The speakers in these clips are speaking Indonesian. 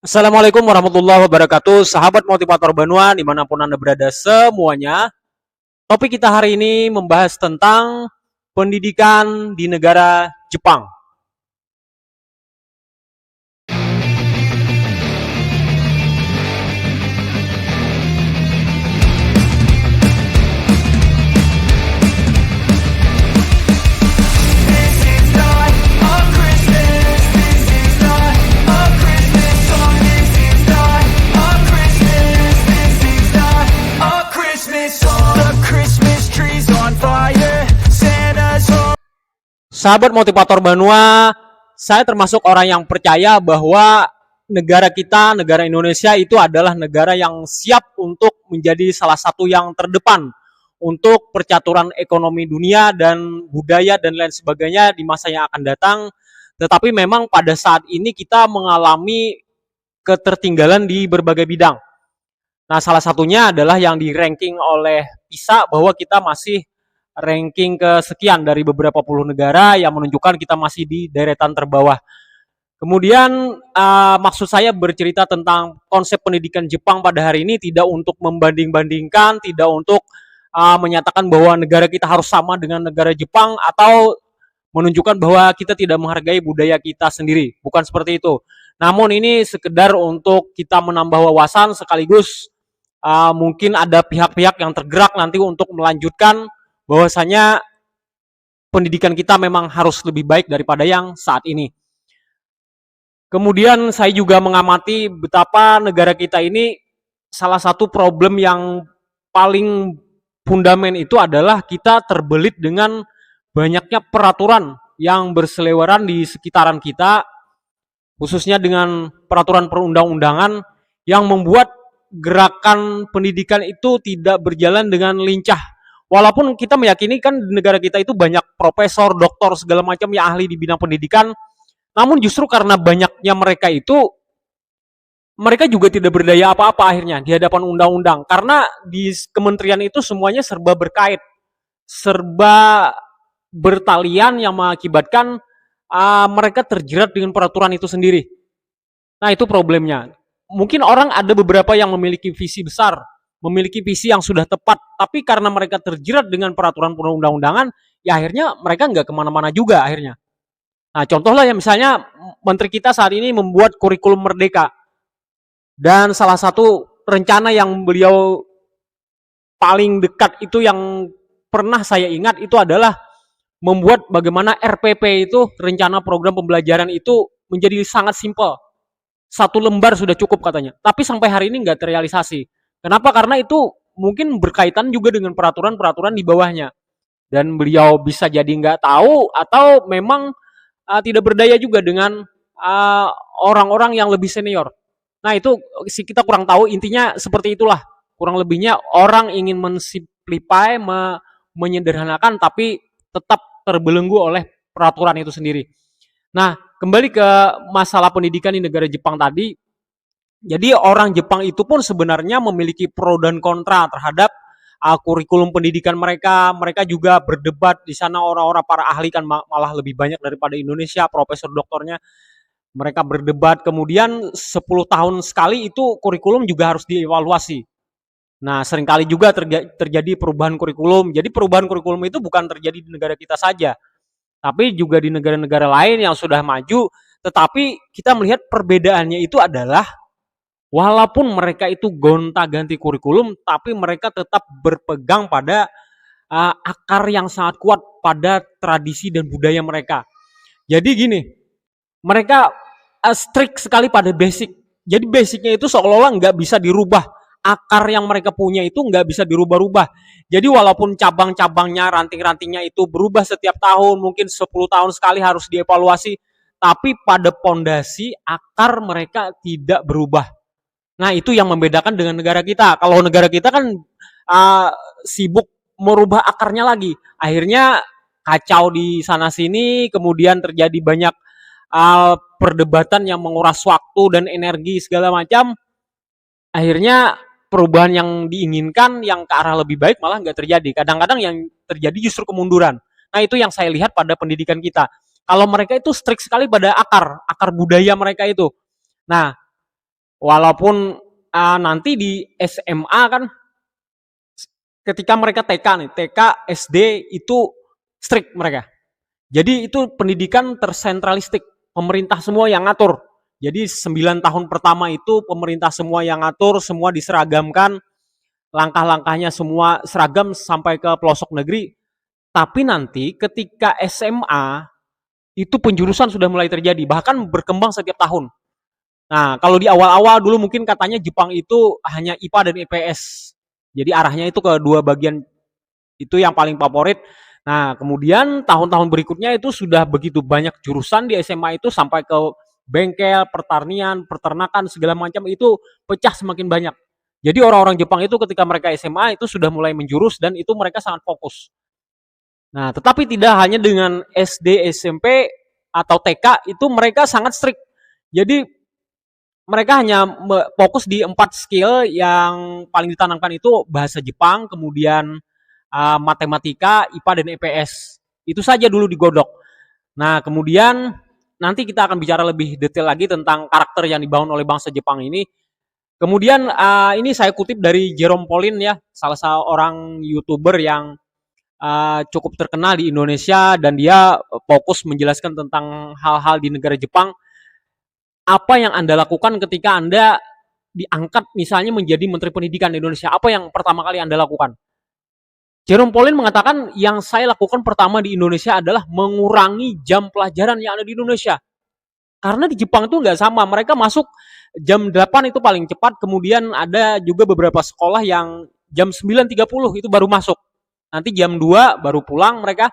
Assalamualaikum warahmatullahi wabarakatuh, sahabat motivator Banua dimanapun Anda berada semuanya. Topik kita hari ini membahas tentang pendidikan di negara Jepang. Sahabat motivator Banua, saya termasuk orang yang percaya bahwa negara kita, negara Indonesia itu adalah negara yang siap untuk menjadi salah satu yang terdepan untuk percaturan ekonomi dunia dan budaya dan lain sebagainya di masa yang akan datang. Tetapi memang pada saat ini kita mengalami ketertinggalan di berbagai bidang. Nah, salah satunya adalah yang di ranking oleh PISA bahwa kita masih ranking kesekian dari beberapa puluh negara yang menunjukkan kita masih di deretan terbawah. Kemudian maksud saya bercerita tentang konsep pendidikan Jepang pada hari ini tidak untuk membanding-bandingkan, tidak untuk menyatakan bahwa negara kita harus sama dengan negara Jepang atau menunjukkan bahwa kita tidak menghargai budaya kita sendiri. Bukan seperti itu. Namun ini sekedar untuk kita menambah wawasan sekaligus mungkin ada pihak-pihak yang tergerak nanti untuk melanjutkan bahwasanya pendidikan kita memang harus lebih baik daripada yang saat ini. Kemudian saya juga mengamati betapa negara kita ini salah satu problem yang paling fundament itu adalah kita terbelit dengan banyaknya peraturan yang berseliweran di sekitaran kita, khususnya dengan peraturan perundang-undangan yang membuat gerakan pendidikan itu tidak berjalan dengan lincah. Walaupun kita meyakini kan di negara kita itu banyak profesor, doktor, segala macam yang ahli di bidang pendidikan, namun justru karena banyaknya mereka itu, mereka juga tidak berdaya apa-apa akhirnya di hadapan undang-undang. Karena di kementerian itu semuanya serba berkait, serba bertalian yang mengakibatkan mereka terjerat dengan peraturan itu sendiri. Nah, itu problemnya. Mungkin orang ada beberapa yang memiliki visi besar, memiliki visi yang sudah tepat, tapi karena mereka terjerat dengan peraturan perundang-undangan, ya akhirnya mereka nggak kemana-mana juga akhirnya. Nah, contohlah ya misalnya menteri kita saat ini membuat kurikulum merdeka, dan salah satu rencana yang beliau paling dekat itu yang pernah saya ingat itu adalah membuat bagaimana RPP itu, rencana program pembelajaran itu menjadi sangat simpel. Satu lembar sudah cukup katanya. Tapi sampai hari ini nggak terrealisasi. Kenapa? Karena itu mungkin berkaitan juga dengan peraturan-peraturan di bawahnya. Dan beliau bisa jadi nggak tahu atau memang tidak berdaya juga dengan orang-orang yang lebih senior. Nah, itu kita kurang tahu, intinya seperti itulah. Kurang lebihnya orang ingin mensimplify, menyederhanakan, tapi tetap terbelenggu oleh peraturan itu sendiri. Nah, kembali ke masalah pendidikan di negara Jepang tadi. Jadi orang Jepang itu pun sebenarnya memiliki pro dan kontra terhadap kurikulum pendidikan mereka. Mereka juga berdebat di sana, orang-orang para ahli kan malah lebih banyak daripada Indonesia, profesor doktornya. Mereka berdebat, kemudian 10 tahun sekali itu kurikulum juga harus dievaluasi. Nah, seringkali juga terjadi perubahan kurikulum. Jadi perubahan kurikulum itu bukan terjadi di negara kita saja, tapi juga di negara-negara lain yang sudah maju. Tetapi kita melihat perbedaannya itu adalah walaupun mereka itu gonta-ganti kurikulum, tapi mereka tetap berpegang pada akar yang sangat kuat pada tradisi dan budaya mereka. Jadi gini, mereka strict sekali pada basic. Jadi basicnya itu seolah-olah nggak bisa dirubah. Akar yang mereka punya itu nggak bisa dirubah-rubah. Jadi walaupun cabang-cabangnya, ranting-rantingnya itu berubah setiap tahun, mungkin 10 tahun sekali harus dievaluasi, tapi pada pondasi akar mereka tidak berubah. Nah, itu yang membedakan dengan negara kita. Kalau negara kita kan sibuk merubah akarnya lagi. Akhirnya kacau di sana sini, kemudian terjadi banyak perdebatan yang menguras waktu dan energi segala macam. Akhirnya perubahan yang diinginkan yang ke arah lebih baik malah nggak terjadi. Kadang-kadang yang terjadi justru kemunduran. Nah, itu yang saya lihat pada pendidikan kita. Kalau mereka itu strict sekali pada akar budaya mereka itu. Nah, Walaupun nanti di SMA kan ketika mereka TK nih, TK, SD itu strict mereka. Jadi itu pendidikan tersentralistik, pemerintah semua yang ngatur. Jadi 9 tahun pertama itu pemerintah semua yang ngatur, semua diseragamkan, langkah-langkahnya semua seragam sampai ke pelosok negeri. Tapi nanti ketika SMA itu penjurusan sudah mulai terjadi, bahkan berkembang setiap tahun. Nah, kalau di awal-awal dulu mungkin katanya Jepang itu hanya IPA dan IPS. Jadi arahnya itu ke dua bagian itu yang paling favorit. Nah, kemudian tahun-tahun berikutnya itu sudah begitu banyak jurusan di SMA itu sampai ke bengkel, pertanian, peternakan, segala macam itu pecah semakin banyak. Jadi orang-orang Jepang itu ketika mereka SMA itu sudah mulai menjurus dan itu mereka sangat fokus. Nah, tetapi tidak hanya dengan SD, SMP atau TK itu mereka sangat strict. Jadi mereka hanya fokus di 4 skill yang paling ditanamkan itu bahasa Jepang, kemudian matematika, IPA dan IPS. Itu saja dulu digodok. Nah, kemudian nanti kita akan bicara lebih detail lagi tentang karakter yang dibangun oleh bangsa Jepang ini. Kemudian ini saya kutip dari Jerome Pauline ya, salah seorang YouTuber yang cukup terkenal di Indonesia dan dia fokus menjelaskan tentang hal-hal di negara Jepang. Apa yang Anda lakukan ketika Anda diangkat misalnya menjadi Menteri Pendidikan di Indonesia? Apa yang pertama kali Anda lakukan? Jerome Pauline mengatakan yang saya lakukan pertama di Indonesia adalah mengurangi jam pelajaran yang ada di Indonesia. Karena di Jepang itu nggak sama, mereka masuk jam 8 itu paling cepat, kemudian ada juga beberapa sekolah yang jam 9.30 itu baru masuk. Nanti jam 2 baru pulang mereka.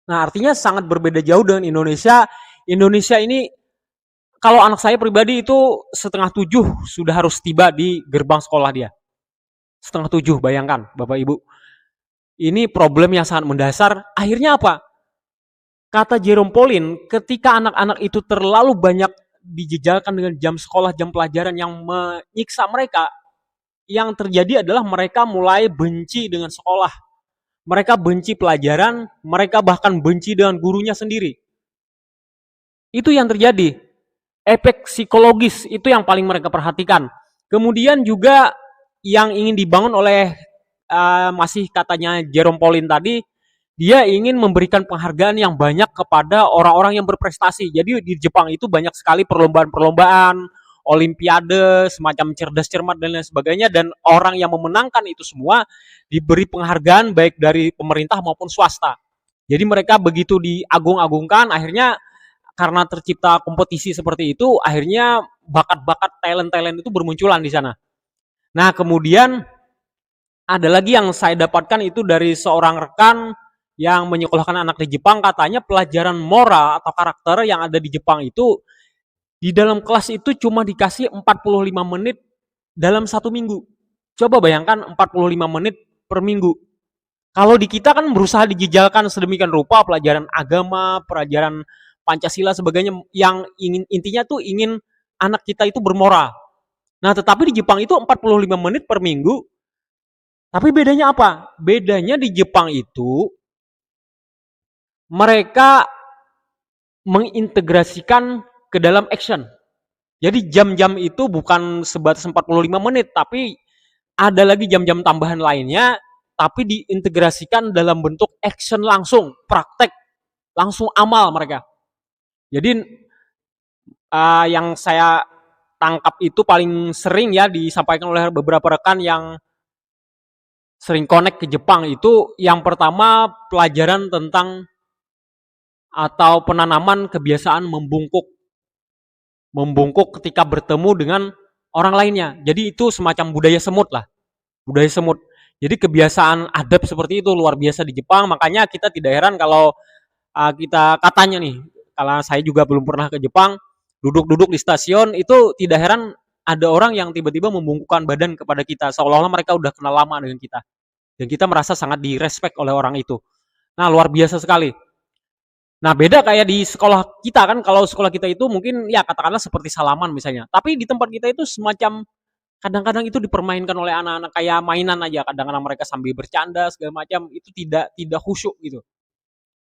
Nah, artinya sangat berbeda jauh dengan Indonesia. Indonesia ini kalau anak saya pribadi itu 6:30 sudah harus tiba di gerbang sekolah dia. 6:30, bayangkan Bapak Ibu. Ini problem yang sangat mendasar. Akhirnya apa? Kata Jerome Pauline, ketika anak-anak itu terlalu banyak dijejalkan dengan jam sekolah, jam pelajaran yang menyiksa mereka, yang terjadi adalah mereka mulai benci dengan sekolah. Mereka benci pelajaran, mereka bahkan benci dengan gurunya sendiri. Itu yang terjadi. Efek psikologis itu yang paling mereka perhatikan. Kemudian juga yang ingin dibangun oleh masih katanya Jerome Pauline tadi, dia ingin memberikan penghargaan yang banyak kepada orang-orang yang berprestasi. Jadi di Jepang itu banyak sekali perlombaan-perlombaan, olimpiade, semacam cerdas cermat dan lain sebagainya, dan orang yang memenangkan itu semua diberi penghargaan baik dari pemerintah maupun swasta. Jadi mereka begitu diagung-agungkan, akhirnya karena tercipta kompetisi seperti itu, akhirnya bakat-bakat talent-talent itu bermunculan di sana. Nah, kemudian ada lagi yang saya dapatkan itu dari seorang rekan yang menyekolahkan anak di Jepang, katanya pelajaran moral atau karakter yang ada di Jepang itu di dalam kelas itu cuma dikasih 45 menit dalam 1 minggu. Coba bayangkan 45 menit per minggu. Kalau di kita kan berusaha dijejalkan sedemikian rupa pelajaran agama, pelajaran Pancasila sebagainya yang ingin intinya tuh ingin anak kita itu bermoral. Nah, tetapi di Jepang itu 45 menit per minggu. Tapi bedanya apa? Bedanya di Jepang itu mereka mengintegrasikan ke dalam action. Jadi jam-jam itu bukan sebatas 45 menit, tapi ada lagi jam-jam tambahan lainnya, tapi diintegrasikan dalam bentuk action langsung, praktek, langsung amal mereka. Jadi yang saya tangkap itu paling sering ya disampaikan oleh beberapa rekan yang sering connect ke Jepang itu, yang pertama pelajaran tentang atau penanaman kebiasaan membungkuk. Membungkuk ketika bertemu dengan orang lainnya. Jadi itu semacam budaya semut lah. Budaya semut. Jadi kebiasaan adab seperti itu luar biasa di Jepang. Makanya kita tidak heran kalau kita katanya nih, kalau saya juga belum pernah ke Jepang, duduk-duduk di stasiun itu tidak heran ada orang yang tiba-tiba membungkukkan badan kepada kita seolah-olah mereka udah kenal lama dengan kita. Dan kita merasa sangat direspek oleh orang itu. Nah, luar biasa sekali. Nah, beda kayak di sekolah kita kan, kalau sekolah kita itu mungkin ya katakanlah seperti salaman misalnya. Tapi di tempat kita itu semacam kadang-kadang itu dipermainkan oleh anak-anak kayak mainan aja. Kadang-kadang mereka sambil bercanda segala macam, itu tidak khusyuk gitu.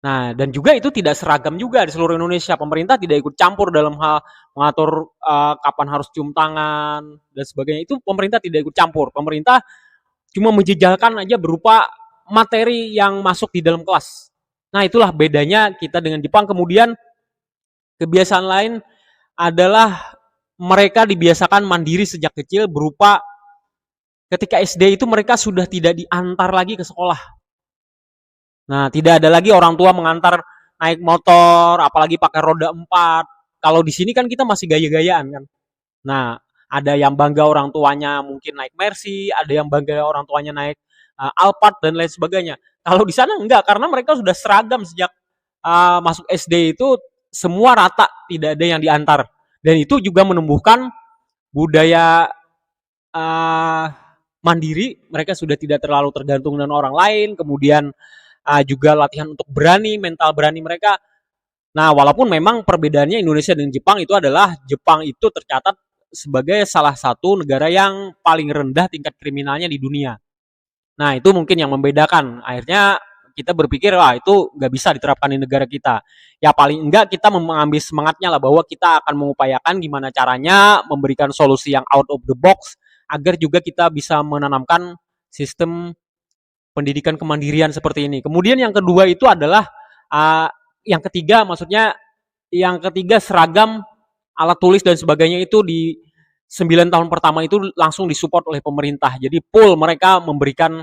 Nah, dan juga itu tidak seragam juga di seluruh Indonesia. Pemerintah tidak ikut campur dalam hal mengatur kapan harus cium tangan dan sebagainya. Itu pemerintah tidak ikut campur. Pemerintah cuma menjejalkan aja berupa materi yang masuk di dalam kelas. Nah, itulah bedanya kita dengan Jepang. Kemudian kebiasaan lain adalah mereka dibiasakan mandiri sejak kecil berupa ketika SD itu mereka sudah tidak diantar lagi ke sekolah. Nah, tidak ada lagi orang tua mengantar naik motor, apalagi pakai roda 4. Kalau di sini kan kita masih gaya-gayaan kan. Nah, ada yang bangga orang tuanya mungkin naik Mercy, ada yang bangga orang tuanya naik Alphard dan lain sebagainya. Kalau di sana enggak, karena mereka sudah seragam sejak masuk SD itu semua rata, tidak ada yang diantar. Dan itu juga menumbuhkan budaya uh, mandiri, mereka sudah tidak terlalu tergantung dengan orang lain, kemudian juga latihan untuk berani, mental berani mereka. Nah, walaupun memang perbedaannya Indonesia dan Jepang itu adalah Jepang itu tercatat sebagai salah satu negara yang paling rendah tingkat kriminalnya di dunia. Nah, itu mungkin yang membedakan. Akhirnya kita berpikir, wah itu nggak bisa diterapkan di negara kita. Ya paling enggak kita mengambil semangatnya lah bahwa kita akan mengupayakan gimana caranya memberikan solusi yang out of the box agar juga kita bisa menanamkan sistem pendidikan kemandirian seperti ini. Kemudian yang kedua itu adalah yang ketiga maksudnya yang ketiga seragam alat tulis dan sebagainya itu di 9 tahun pertama itu langsung disupport oleh pemerintah. Jadi full mereka memberikan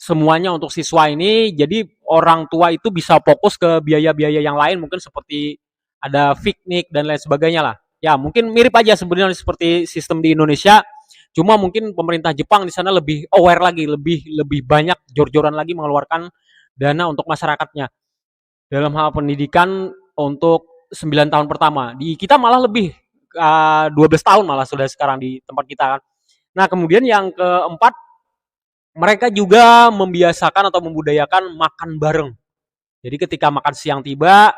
semuanya untuk siswa ini. Jadi orang tua itu bisa fokus ke biaya-biaya yang lain mungkin seperti ada piknik dan lain sebagainya lah. Ya mungkin mirip aja sebenarnya seperti sistem di Indonesia. Cuma mungkin pemerintah Jepang di sana lebih aware lagi, lebih banyak jor-joran lagi mengeluarkan dana untuk masyarakatnya dalam hal pendidikan untuk 9 tahun pertama. Di kita malah lebih 12 tahun malah sudah sekarang di tempat kita kan. Nah, kemudian yang keempat mereka juga membiasakan atau membudayakan makan bareng. Jadi ketika makan siang tiba,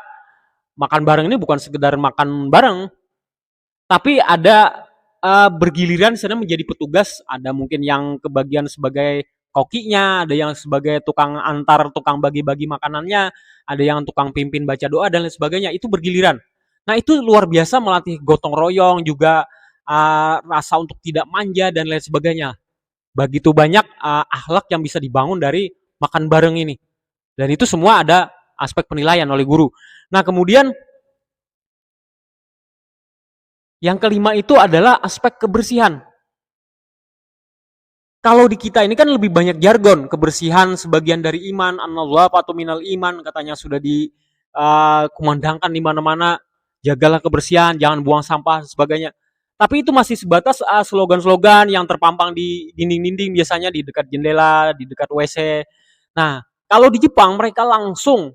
makan bareng ini bukan sekedar makan bareng, tapi ada bergiliran sana menjadi petugas, ada mungkin yang kebagian sebagai kokinya, ada yang sebagai tukang antar, tukang bagi-bagi makanannya, ada yang tukang pimpin baca doa dan lain sebagainya. Itu bergiliran. Nah, itu luar biasa melatih gotong royong, juga rasa untuk tidak manja dan lain sebagainya. Begitu banyak akhlak yang bisa dibangun dari makan bareng ini. Dan itu semua ada aspek penilaian oleh guru. Nah, kemudian yang kelima itu adalah aspek kebersihan. Kalau di kita ini kan lebih banyak jargon, kebersihan sebagian dari iman, an-nadhafatu minal iman, katanya sudah dikumandangkan di mana-mana, jagalah kebersihan, jangan buang sampah dan sebagainya. Tapi itu masih sebatas slogan-slogan yang terpampang di dinding-dinding biasanya di dekat jendela, di dekat WC. Nah, kalau di Jepang mereka langsung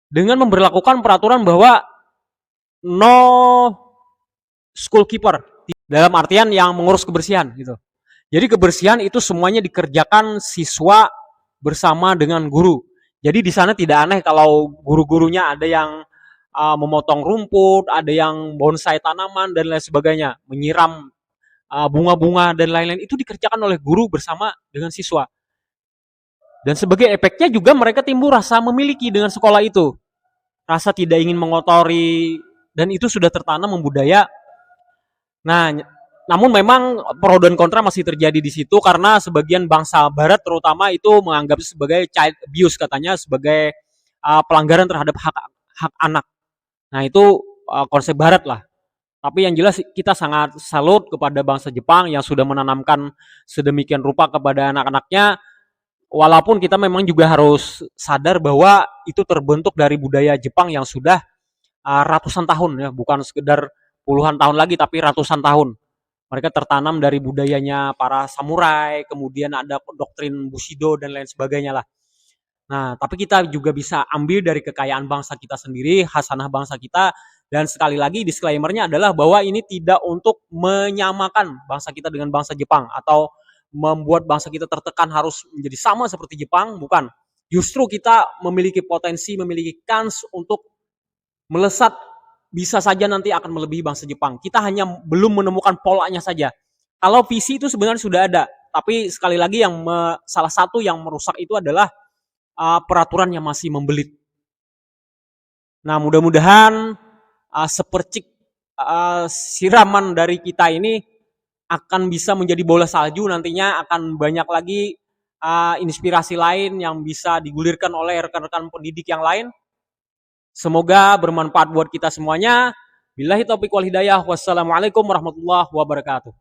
dengan memberlakukan peraturan bahwa no school keeper, dalam artian yang mengurus kebersihan gitu. Jadi kebersihan itu semuanya dikerjakan siswa bersama dengan guru. Jadi di sana tidak aneh kalau guru-gurunya ada yang memotong rumput, ada yang bonsai tanaman dan lain sebagainya, menyiram bunga-bunga dan lain-lain, itu dikerjakan oleh guru bersama dengan siswa. Dan sebagai efeknya juga mereka timbul rasa memiliki dengan sekolah itu. Rasa tidak ingin mengotori, dan itu sudah tertanam membudaya. Nah, namun memang pro dan kontra masih terjadi di situ karena sebagian bangsa barat terutama itu menganggap sebagai child abuse, katanya sebagai pelanggaran terhadap hak anak. Nah, itu konsep barat lah. Tapi yang jelas kita sangat salut kepada bangsa Jepang yang sudah menanamkan sedemikian rupa kepada anak-anaknya. Walaupun kita memang juga harus sadar bahwa itu terbentuk dari budaya Jepang yang sudah ratusan tahun ya, bukan sekedar puluhan tahun lagi tapi ratusan tahun. Mereka tertanam dari budayanya para samurai, kemudian ada doktrin Bushido dan lain sebagainya lah. Nah, tapi kita juga bisa ambil dari kekayaan bangsa kita sendiri, khasanah bangsa kita, dan sekali lagi disclaimer-nya adalah bahwa ini tidak untuk menyamakan bangsa kita dengan bangsa Jepang atau membuat bangsa kita tertekan harus menjadi sama seperti Jepang, bukan. Justru kita memiliki potensi, memiliki kans untuk melesat, bisa saja nanti akan melebihi bangsa Jepang. Kita hanya belum menemukan polanya saja. Kalau visi itu sebenarnya sudah ada, tapi sekali lagi yang salah satu yang merusak itu adalah peraturan yang masih membelit. Nah, mudah-mudahan sepercik siraman dari kita ini akan bisa menjadi bola salju, nantinya akan banyak lagi inspirasi lain yang bisa digulirkan oleh rekan-rekan pendidik yang lain. Semoga bermanfaat buat kita semuanya. Billahi taufiq wal hidayah. Wassalamualaikum warahmatullahi wabarakatuh.